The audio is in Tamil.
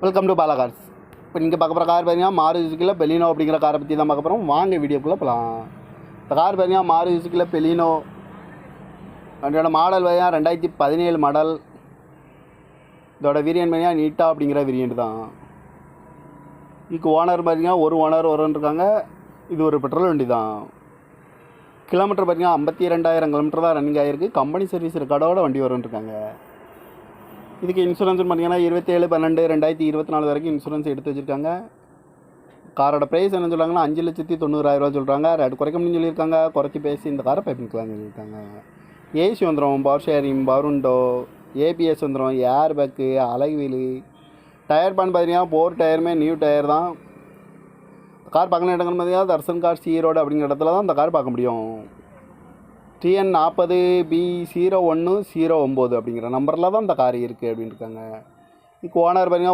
Welcome to Bala cars. இப்போ நீங்கள் பார்க்க போகிற கார் பார்த்தீங்கன்னா மாருதி சுசுக்கியில் பெலினோ அப்படிங்கிற காரை பற்றி தான் பார்க்க போகிறோம். வாங்க வீடியோக்குள்ளே போகலாம். இந்த கார் பார்த்தீங்கன்னா மாருதி சுசுக்கியில் பெலினோ அதோட மாடல் பார்த்தீங்கன்னா 2017 மாடல். இதோட வேரியன்ட் பார்த்தீங்கன்னா நீட்டா அப்படிங்கிற வேரியன்ட் தான். இதுக்கு ஓனர் பார்த்தீங்கன்னா ஒரு ஓனர் இருக்காங்க. இது ஒரு பெட்ரோல் வண்டி தான். கிலோமீட்டர் பார்த்தீங்கன்னா 52,000 கிலோமீட்டர் தான் ரன்னிங் ஆகிருக்கு. கம்பெனி சர்வீஸ் ரெக்கார்டோட வண்டி இருக்காங்க. இதுக்கு இன்சூரன்ஸ் பார்த்தீங்கன்னா 27/12/2024 வரைக்கும் இன்சூரன்ஸ் எடுத்து வச்சுருக்காங்க. காரோட ப்ரைஸ் என்ன சொல்கிறாங்கன்னா 5,90,000 சொல்கிறாங்க. ரேட் குறைக்க முடியும்னு சொல்லியிருக்காங்க. குறைச்சி பேசி இந்த காரை பைப்பிங்கலாம்னு சொல்லியிருக்காங்க. ஏசி வந்துடும், power sharing, power window, ABS வந்துடும், ஏர் பேக்கு, அலகு வீலு. டயர் பான் பார்த்தீங்கன்னா 4 டயருமே நியூ டயர் தான். கார் பார்க்கணும் இடங்கள் பார்த்தீங்கன்னா தர்சன் கார்ஸ் ஈரோடு அப்படிங்கிற இடத்துல தான் இந்த கார் பார்க்க முடியும். TN 40B0109 அப்படிங்கிற நம்பரில் தான் இந்த கார் இருக்குது அப்படின்னு இருக்காங்க. இதுக்கு ஓனர் பார்த்தீங்கன்னா